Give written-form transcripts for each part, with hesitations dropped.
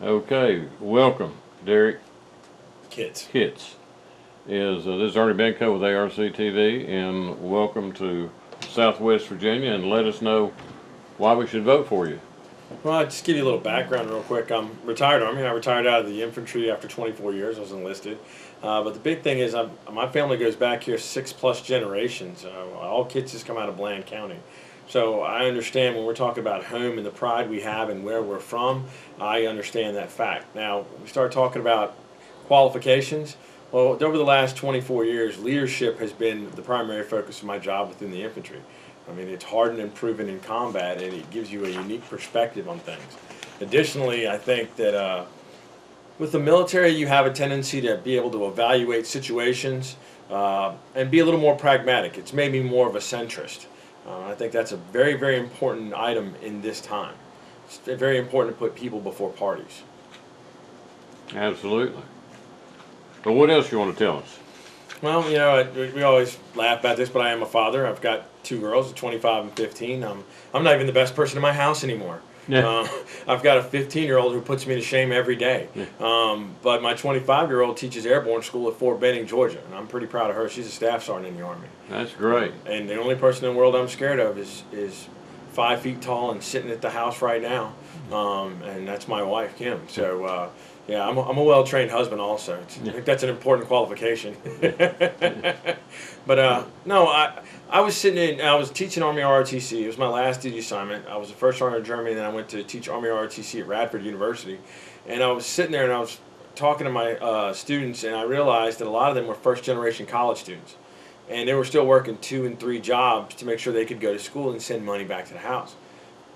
Okay, welcome, Derek Kids. Kitts. This is Ernie Benko with ARC-TV, and welcome to Southwest Virginia. And let us know why we should vote for you. Well, I'll just give you a little background real quick. I'm retired Army. I retired out of the infantry after 24 years. I was enlisted. But the big thing is my family goes back here 6+ generations. All kids just come out of Bland County. So I understand when we're talking about home and the pride we have and where we're from, I understand that fact. Now, when we start talking about qualifications, well, over the last 24 years, leadership has been the primary focus of my job within the infantry. I mean, it's hardened and proven in combat, and it gives you a unique perspective on things. Additionally, I think that with the military, you have a tendency to be able to evaluate situations and be a little more pragmatic. It's maybe more of a centrist. I think that's a very, very important item in this time. It's very important to put people before parties. Absolutely. But what else you want to tell us? Well, you know, we always laugh about this, but I am a father. I've got 2 girls, 25 and 15. I'm not even the best person in my house anymore. Yeah. I've got a 15-year-old who puts me to shame every day. Yeah. But my 25-year-old teaches airborne school at Fort Benning, Georgia, and I'm pretty proud of her. She's a staff sergeant in the Army. That's great. And the only person in the world I'm scared of is 5 feet tall and sitting at the house right now, and that's my wife, Kim. So, yeah, I'm a well-trained husband also. I think that's an important qualification. But no, I was I was teaching Army ROTC. It was my last duty assignment. I was the first sergeant in Germany, and then I went to teach Army ROTC at Radford University. And I was sitting there, and I was talking to my students, and I realized that a lot of them were first-generation college students. And they were still working 2 and 3 jobs to make sure they could go to school and send money back to the house.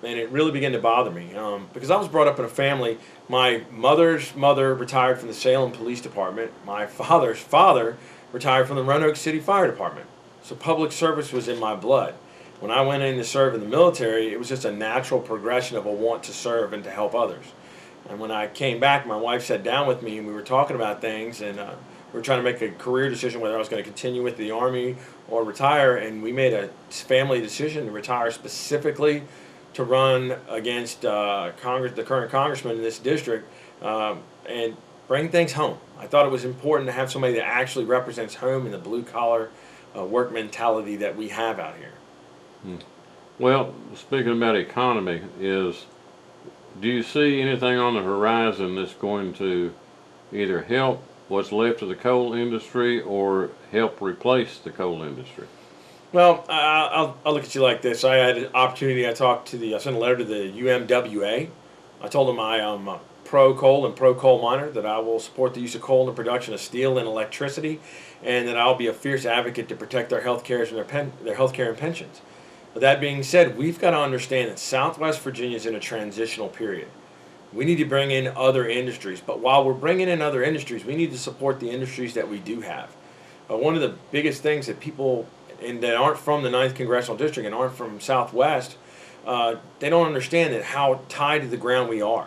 And it really began to bother me because I was brought up in a family. My mother's mother retired from the Salem Police Department. My father's father retired from the Roanoke City Fire Department. So public service was in my blood. When I went in to serve in the military, it was just a natural progression of a want to serve and to help others. And when I came back, my wife sat down with me and we were talking about things, and we were trying to make a career decision whether I was going to continue with the Army or retire, and we made a family decision to retire specifically to run against the current congressman in this district, and bring things home. I thought it was important to have somebody that actually represents home and the blue-collar work mentality that we have out here. Well, speaking about economy, do you see anything on the horizon that's going to either help what's left of the coal industry or help replace the coal industry? Well, I'll look at you like this. I had an opportunity. I sent a letter to the UMWA. I told them I am pro-coal and pro-coal miner, that I will support the use of coal in the production of steel and electricity, and that I'll be a fierce advocate to protect their health care and pensions. But that being said, we've got to understand that Southwest Virginia is in a transitional period. We need to bring in other industries, but while we're bringing in other industries, we need to support the industries that we do have. One of the biggest things that people that aren't from the 9th Congressional District and aren't from Southwest, they don't understand that how tied to the ground we are.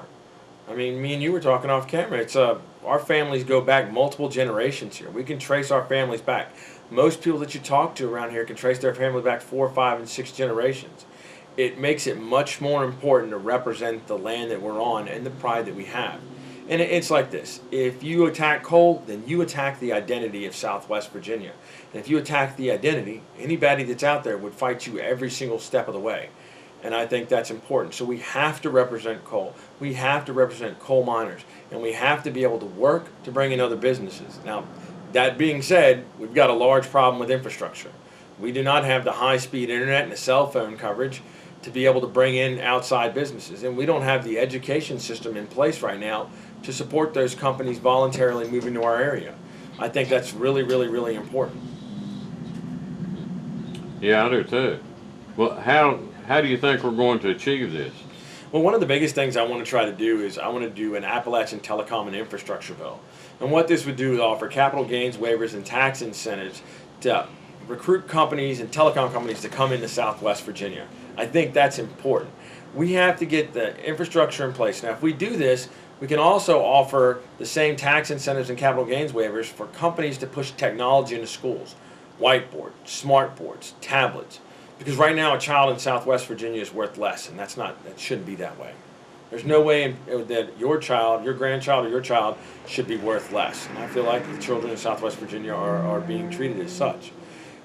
I mean, me and you were talking off camera. It's our families go back multiple generations here. We can trace our families back. Most people that you talk to around here can trace their family back 4, 5, and 6 generations. It makes it much more important to represent the land that we're on and the pride that we have. And it's like this. If you attack coal, then you attack the identity of Southwest Virginia. And if you attack the identity, anybody that's out there would fight you every single step of the way. And I think that's important. So we have to represent coal. We have to represent coal miners. And we have to be able to work to bring in other businesses. Now, that being said, we've got a large problem with infrastructure. We do not have the high-speed internet and the cell phone coverage to be able to bring in outside businesses. And we don't have the education system in place right now to support those companies voluntarily moving to our area. I think that's really, really, really important. Yeah, I do too. Well, how do you think we're going to achieve this? Well, one of the biggest things I want to try to do is I want to do an Appalachian Telecom and Infrastructure Bill. And what this would do is offer capital gains waivers and tax incentives to recruit companies and telecom companies to come into Southwest Virginia. I think that's important. We have to get the infrastructure in place. Now, if we do this, we can also offer the same tax incentives and capital gains waivers for companies to push technology into schools. Whiteboard, smart boards, tablets. Because right now a child in Southwest Virginia is worth less, and that shouldn't be that way. There's no way that your child, your grandchild, or your child should be worth less. And I feel like the children in Southwest Virginia are being treated as such.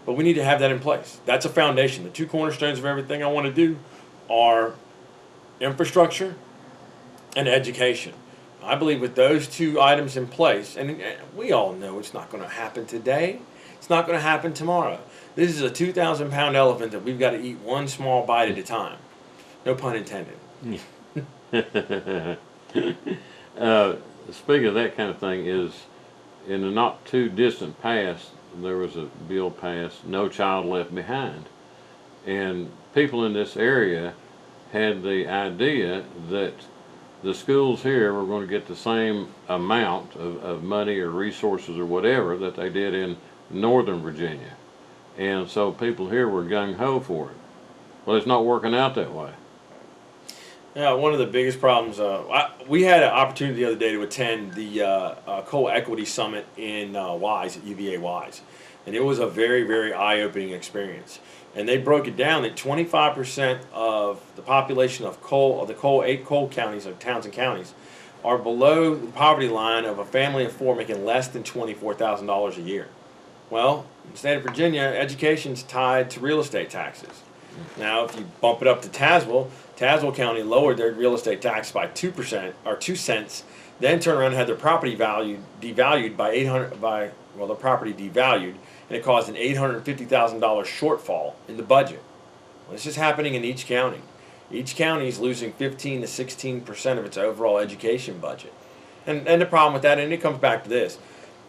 But we need to have that in place. That's a foundation. The two cornerstones of everything I want to do are infrastructure and education. I believe with those two items in place, and we all know it's not going to happen today, it's not going to happen tomorrow. This is a 2,000-pound elephant that we've got to eat one small bite at a time. No pun intended. Speaking of that kind of thing, is in the not too distant past, there was a bill passed, No Child Left Behind. And people in this area had the idea that the schools here were going to get the same amount of money or resources or whatever that they did in Northern Virginia. And so people here were gung-ho for it. Well, it's not working out that way. Yeah, one of the biggest problems, we had an opportunity the other day to attend the Coal Equity Summit in Wise, at UVA Wise. And it was a very, very eye-opening experience. And they broke it down that 25% of the population of the 8 coal counties, of towns and counties, are below the poverty line of a family of 4 making less than $24,000 a year. Well, in the state of Virginia, education's tied to real estate taxes. Now, if you bump it up to Tazewell County lowered their real estate tax by 2% or 2 cents, then turned around and had their property value devalued by the property devalued, and it caused an $850,000 shortfall in the budget. Well, this is happening in each county. Each county is losing 15 to 16% of its overall education budget. And the problem with that, and it comes back to this,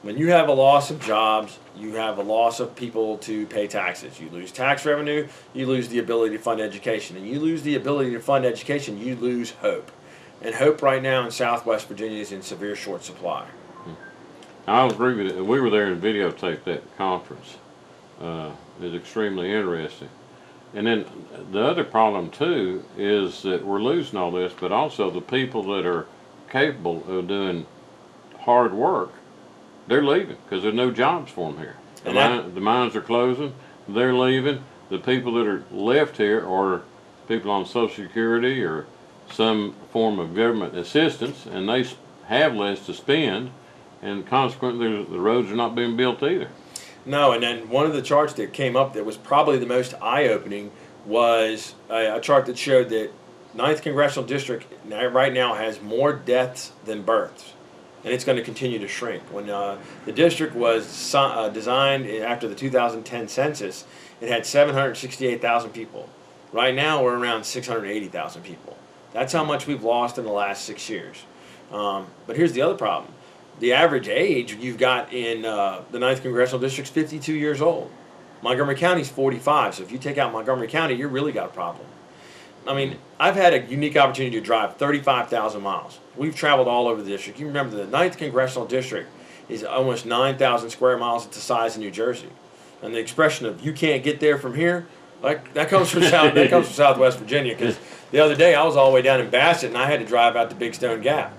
when you have a loss of jobs, you have a loss of people to pay taxes. You lose tax revenue, you lose the ability to fund education. And you lose the ability to fund education, you lose hope. And hope right now in Southwest Virginia is in severe short supply. I'll agree with it. We were there and videotaped that conference. It was extremely interesting. And then the other problem, too, is that we're losing all this, but also the people that are capable of doing hard work, they're leaving because there's no jobs for them here. The mines are closing, they're leaving. The people that are left here are people on Social Security or some form of government assistance, and they have less to spend, and consequently the roads are not being built either. No, and then one of the charts that came up that was probably the most eye-opening was a chart that showed that 9th Congressional District right now has more deaths than births. And it's going to continue to shrink. When the district was designed after the 2010 census, it had 768,000 people. Right now, we're around 680,000 people. That's how much we've lost in the last 6 years. But here's the other problem. The average age you've got in the 9th Congressional District is 52 years old. Montgomery County is 45, so if you take out Montgomery County, you've really got a problem. I mean, I've had a unique opportunity to drive 35,000 miles. We've traveled all over the district. You remember the 9th Congressional District is almost 9,000 square miles. It's the size of New Jersey. And the expression of "you can't get there from here," that comes from Southwest Virginia. Because the other day I was all the way down in Bassett and I had to drive out to Big Stone Gap,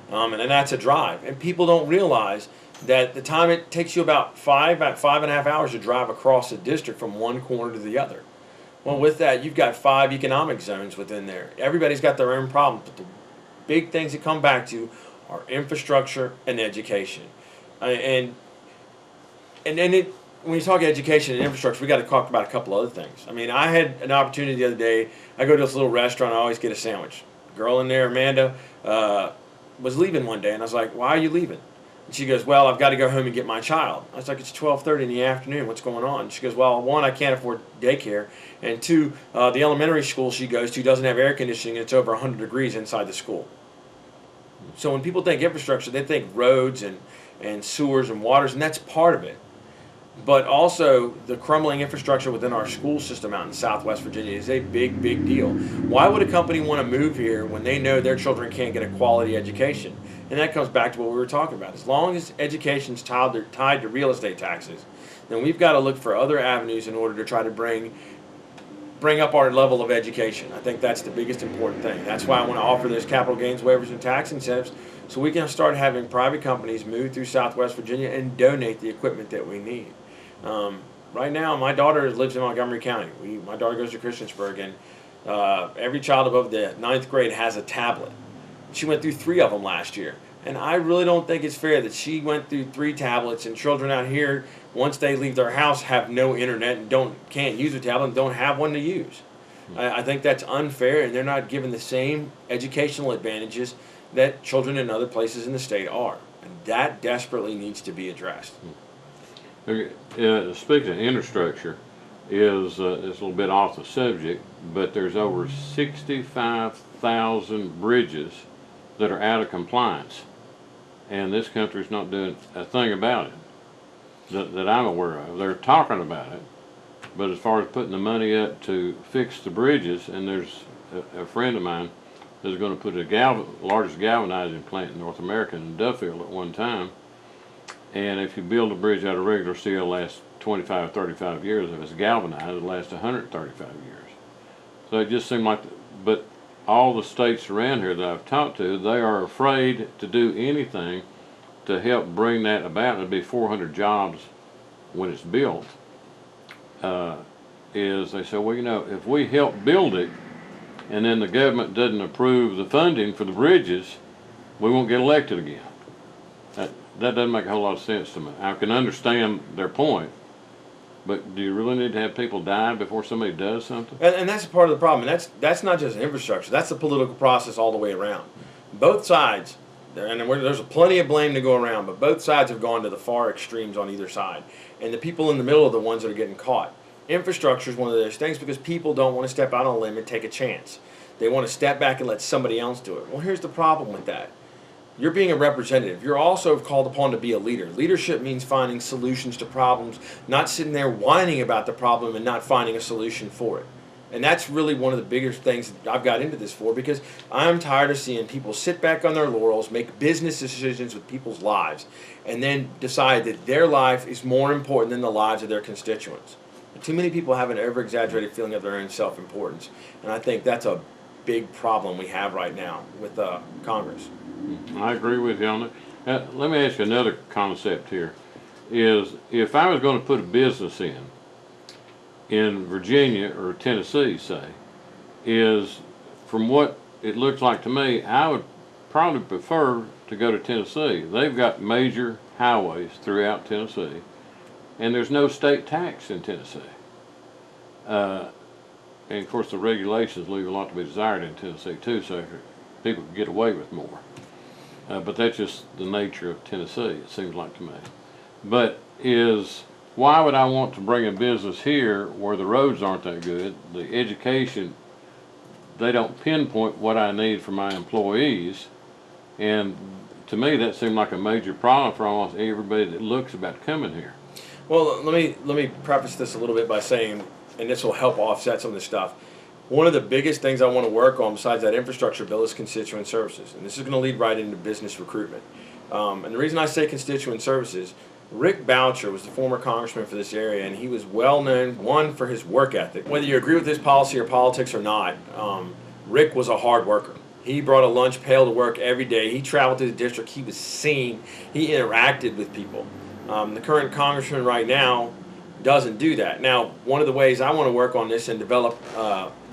and that's a drive. And people don't realize that the time it takes you about 5.5 hours to drive across the district from one corner to the other. Well, with that, you've got 5 economic zones within there. Everybody's got their own problems, but the big things that come back to are infrastructure and education. And then when you talk education and infrastructure, we got to talk about a couple other things. I mean, I had an opportunity the other day. I go to this little restaurant. I always get a sandwich. Girl in there, Amanda, was leaving one day, and I was like, "Why are you leaving?" And she goes, "Well, I've got to go home and get my child." I was like, "It's 12:30 in the afternoon. What's going on?" She goes, "Well, 1, I can't afford daycare, and 2, the elementary school she goes to doesn't have air conditioning. It's over 100 degrees inside the school." So when people think infrastructure, they think roads and sewers and waters, and that's part of it. But also the crumbling infrastructure within our school system out in Southwest Virginia is a big, big deal. Why would a company want to move here when they know their children can't get a quality education? And that comes back to what we were talking about. As long as education's tied to real estate taxes, then we've got to look for other avenues in order to try to bring up our level of education. I think that's the biggest important thing. That's why I want to offer those capital gains waivers and tax incentives so we can start having private companies move through Southwest Virginia and donate the equipment that we need. Right now, my daughter lives in Montgomery County. My daughter goes to Christiansburg, and every child above the 9th grade has a tablet. She went through 3 of them last year. And I really don't think it's fair that she went through 3 tablets and children out here, once they leave their house, have no internet and can't use a tablet and don't have one to use. I think that's unfair, and they're not given the same educational advantages that children in other places in the state are. And that desperately needs to be addressed. Okay, speaking of infrastructure, it's a little bit off the subject, but there's over 65,000 bridges that are out of compliance, and this country's not doing a thing about it that I'm aware of. They're talking about it, but as far as putting the money up to fix the bridges, and there's a friend of mine that's going to put a largest galvanizing plant in North America in Duffield at one time, and if you build a bridge out of regular steel, it lasts 25 or 35 years. If it's galvanized, it lasts 135 years. So it just seemed like, but all the states around here that I've talked to, they are afraid to do anything to help bring that about. It'll be 400 jobs when it's built. Is they say, well, you know, if we help build it and then the government doesn't approve the funding for the bridges, we won't get elected again. That doesn't make a whole lot of sense to me. I can understand their point, but do you really need to have people die before somebody does something? And that's part of the problem. And that's not just infrastructure. That's the political process all the way around. Both sides, and there's plenty of blame to go around, but both sides have gone to the far extremes on either side. And the people in the middle are the ones that are getting caught. Infrastructure is one of those things because people don't want to step out on a limb and take a chance. They want to step back and let somebody else do it. Well, here's the problem with that. You're being a representative. You're also called upon to be a leader. Leadership means finding solutions to problems, not sitting there whining about the problem and not finding a solution for it. And that's really one of the biggest things that I've got into this for, because I'm tired of seeing people sit back on their laurels, make business decisions with people's lives, and then decide that their life is more important than the lives of their constituents. Too many people have an over-exaggerated feeling of their own self-importance, and I think that's a big problem we have right now with Congress. I agree with you on that. Let me ask you another concept here. Is if I was going to put a business in Virginia or Tennessee, say, is from what it looks like to me, I would probably prefer to go to Tennessee. They've got major highways throughout Tennessee, and there's no state tax in Tennessee. And of course, the regulations leave a lot to be desired in Tennessee too, so people can get away with more. But that's just the nature of Tennessee, it seems like to me. But why would I want to bring a business here where the roads aren't that good, the education, they don't pinpoint what I need for my employees, and to me that seemed like a major problem for almost everybody that looks about coming here. Well, let me preface this a little bit by saying, and this will help offset some of this stuff. One of the biggest things I want to work on besides that infrastructure bill is constituent services. And this is going to lead right into business recruitment. And the reason I say constituent services, Rick Boucher was the former congressman for this area, and he was well known, one, for his work ethic. Whether you agree with his policy or politics or not, Rick was a hard worker. He brought a lunch pail to work every day. He traveled to the district. He was seen. He interacted with people. The current congressman right now doesn't do that. Now, one of the ways I want to work on this and develop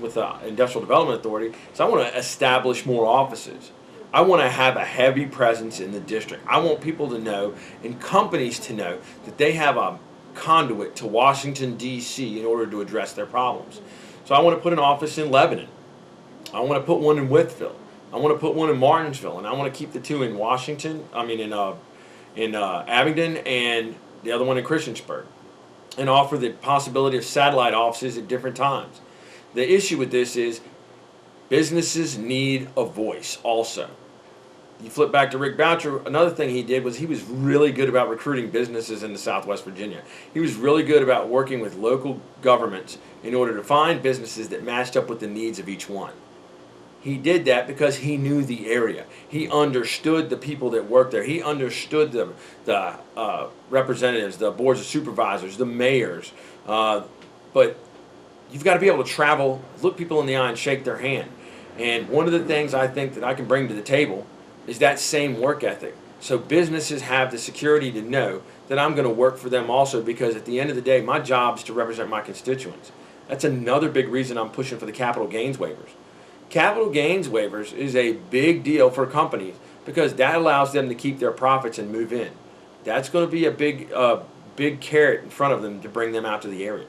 with the Industrial Development Authority is I want to establish more offices. I want to have a heavy presence in the district. I want people to know and companies to know that they have a conduit to Washington, D.C. in order to address their problems. So I want to put an office in Lebanon. I want to put one in Wytheville. I want to put one in Martinsville, and I want to keep the two in Washington. In Abingdon, and the other one in Christiansburg, and offer the possibility of satellite offices at different times. The issue with this is businesses need a voice also. You flip back to Rick Boucher, another thing he did was he was really good about recruiting businesses into Southwest Virginia. He was really good about working with local governments in order to find businesses that matched up with the needs of each one. He did that because he knew the area. He understood the people that worked there. He understood the representatives, the boards of supervisors, the mayors. But you've got to be able to travel, look people in the eye, and shake their hand. And one of the things I think that I can bring to the table is that same work ethic. So businesses have the security to know that I'm going to work for them also, because at the end of the day, my job is to represent my constituents. That's another big reason I'm pushing for the capital gains waivers. Capital gains waivers is a big deal for companies because that allows them to keep their profits and move in. That's going to be a big carrot in front of them to bring them out to the area.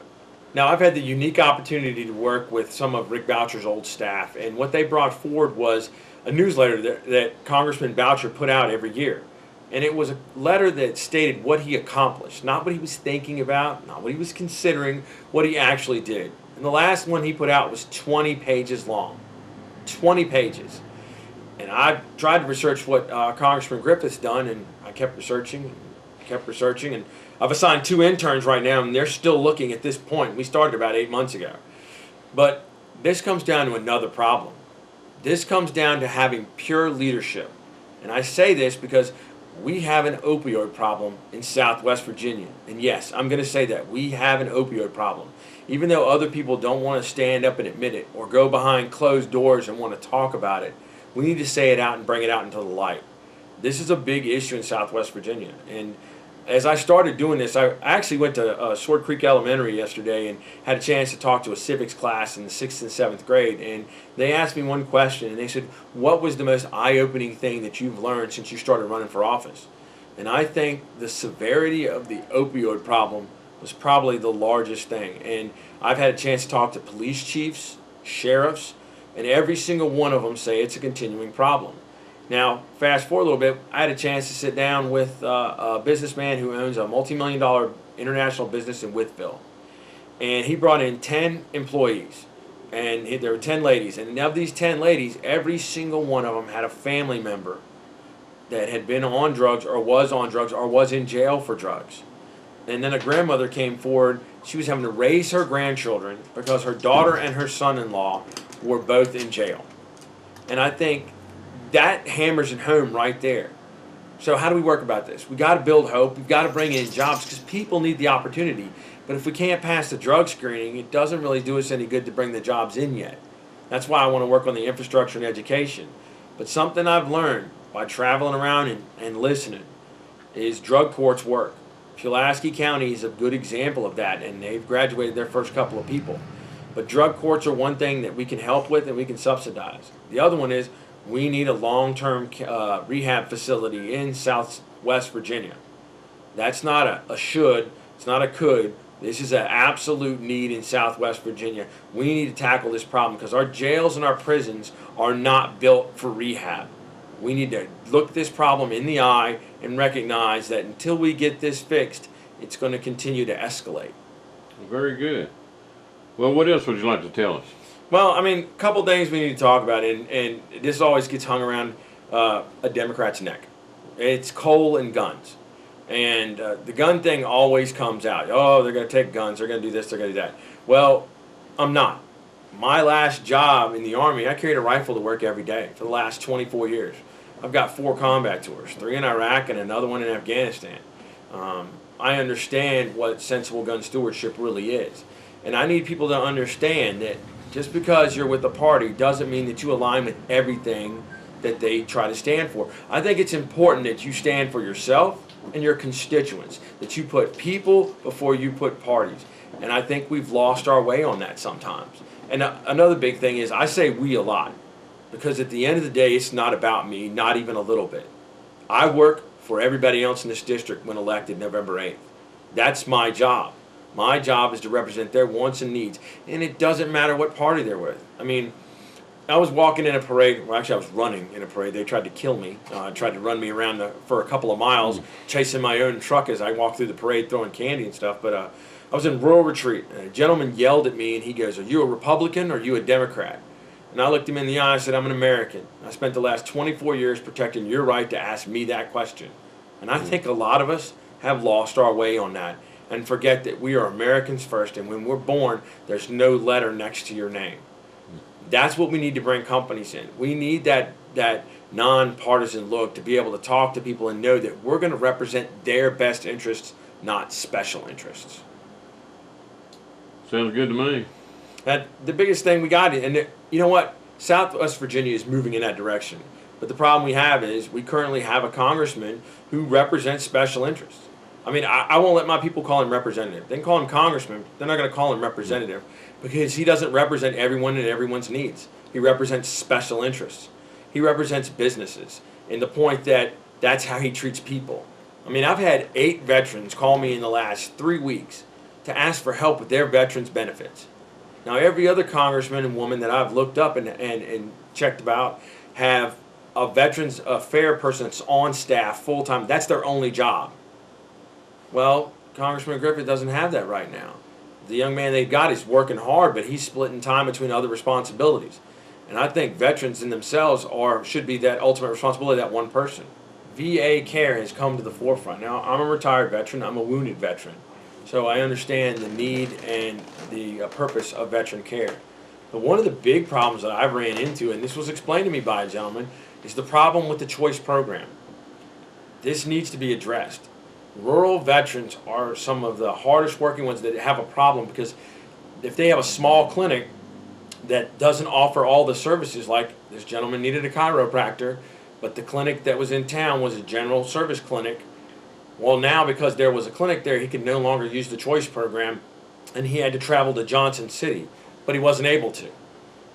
Now, I've had the unique opportunity to work with some of Rick Boucher's old staff, and what they brought forward was a newsletter that Congressman Boucher put out every year. And it was a letter that stated what he accomplished, not what he was thinking about, not what he was considering, what he actually did. And the last one he put out was 20 pages long. 20 pages. And I tried to research what Congressman Griffith's done, and I kept researching, and I've assigned 2 interns right now, and they're still looking at this point. We started about 8 months ago. But this comes down to another problem. This comes down to having pure leadership. And I say this because we have an opioid problem in Southwest Virginia. And yes, I'm going to say that. We have an opioid problem. Even though other people don't want to stand up and admit it or go behind closed doors and want to talk about it, we need to say it out and bring it out into the light. This is a big issue in Southwest Virginia. And as I started doing this, I actually went to Sword Creek Elementary yesterday and had a chance to talk to a civics class in the 6th and 7th grade. And they asked me one question, and they said, what was the most eye-opening thing that you've learned since you started running for office? And I think the severity of the opioid problem was probably the largest thing. And I've had a chance to talk to police chiefs, sheriffs, and every single one of them say it's a continuing problem. Now, fast forward a little bit, I had a chance to sit down with a businessman who owns a multi-million-dollar international business in Wytheville. And he brought in 10 employees, and there were 10 ladies. And of these 10 ladies, every single one of them had a family member that had been on drugs or was in jail for drugs. And then a grandmother came forward. She was having to raise her grandchildren because her daughter and her son-in-law were both in jail. And I think that hammers it home right there. So how do we work about this? We got to build hope. We've got to bring in jobs because people need the opportunity. But if we can't pass the drug screening, it doesn't really do us any good to bring the jobs in yet. That's why I want to work on the infrastructure and education. But something I've learned by traveling around and listening is drug courts work. Pulaski County is a good example of that, and they've graduated their first couple of people. But drug courts are one thing that we can help with and we can subsidize. The other one is we need a long-term rehab facility in Southwest Virginia. That's not a should, it's not a could. This is an absolute need in Southwest Virginia. We need to tackle this problem because our jails and our prisons are not built for rehab. We need to look this problem in the eye and recognize that until we get this fixed, it's going to continue to escalate. Very good. Well, what else would you like to tell us? Well, I mean, a couple things we need to talk about, and this always gets hung around a Democrat's neck. It's coal and guns. And the gun thing always comes out. Oh, they're going to take guns, they're going to do this, they're going to do that. Well, I'm not. My last job in the Army, I carried a rifle to work every day for the last 24 years. I've got 4 combat tours, 3 in Iraq and another one in Afghanistan. I understand what sensible gun stewardship really is. And I need people to understand that just because you're with a party doesn't mean that you align with everything that they try to stand for. I think it's important that you stand for yourself and your constituents, that you put people before you put parties. And I think we've lost our way on that sometimes. And another big thing is I say we a lot because at the end of the day, it's not about me, not even a little bit. I work for everybody else in this district when elected November 8th. That's my job. My job is to represent their wants and needs, and it doesn't matter what party they're with. I mean, I was walking in a parade, well actually I was running in a parade. They tried to kill me, tried to run me around for a couple of miles, chasing my own truck as I walked through the parade throwing candy and stuff, but I was in rural retreat, and a gentleman yelled at me and he goes, "Are you a Republican or are you a Democrat?" And I looked him in the eye and I said, "I'm an American. I spent the last 24 years protecting your right to ask me that question." And I think a lot of us have lost our way on that and forget that we are Americans first, and when we're born, there's no letter next to your name. That's what we need to bring companies in. We need that nonpartisan look to be able to talk to people and know that we're going to represent their best interests, not special interests. Sounds good to me. The biggest thing we got, and you know what? Southwest Virginia is moving in that direction. But the problem we have is we currently have a congressman who represents special interests. I mean, I won't let my people call him representative. They can call him congressman. They're not going to call him representative because he doesn't represent everyone and everyone's needs. He represents special interests. He represents businesses, in the point that that's how he treats people. I mean, I've had 8 veterans call me in the last 3 weeks to ask for help with their veterans benefits. Now, every other congressman and woman that I've looked up and checked about have a veterans affairs person that's on staff full time. That's their only job. Well, Congressman Griffith doesn't have that right now. The young man they've got is working hard, but he's splitting time between other responsibilities. And I think veterans in themselves should be that ultimate responsibility of that one person. VA care has come to the forefront. Now, I'm a retired veteran. I'm a wounded veteran. So I understand the need and the purpose of veteran care. But one of the big problems that I've ran into, and this was explained to me by a gentleman, is the problem with the choice program. This needs to be addressed. Rural veterans are some of the hardest working ones that have a problem, because if they have a small clinic that doesn't offer all the services, like this gentleman needed a chiropractor, but the clinic that was in town was a general service clinic. Well, now because there was a clinic there, he could no longer use the choice program, and he had to travel to Johnson City, but he wasn't able to.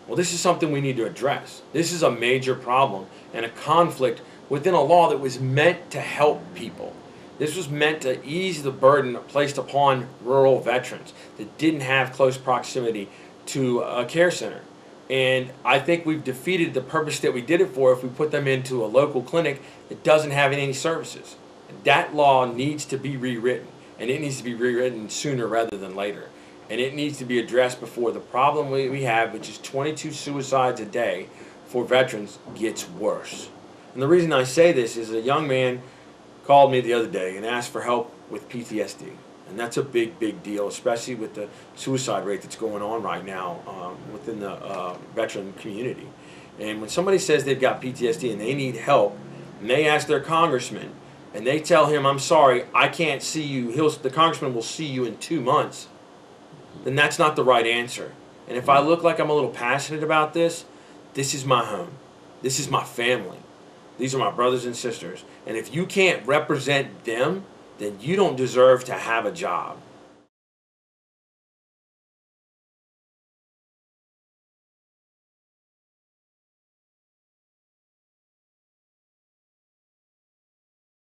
Well, this is something we need to address. This is a major problem and a conflict within a law that was meant to help people. This was meant to ease the burden placed upon rural veterans that didn't have close proximity to a care center. And I think we've defeated the purpose that we did it for if we put them into a local clinic that doesn't have any services. That law needs to be rewritten, and it needs to be rewritten sooner rather than later. And it needs to be addressed before the problem we have, which is 22 suicides a day for veterans, gets worse. And the reason I say this is a young man called me the other day and asked for help with PTSD. And that's a big, big deal, especially with the suicide rate that's going on right now within the veteran community. And when somebody says they've got PTSD and they need help, and they ask their congressman, and they tell him, I'm sorry, I can't see you, the congressman will see you in 2 months, then that's not the right answer. And if I look like I'm a little passionate about this, this is my home. This is my family. These are my brothers and sisters. And if you can't represent them, then you don't deserve to have a job.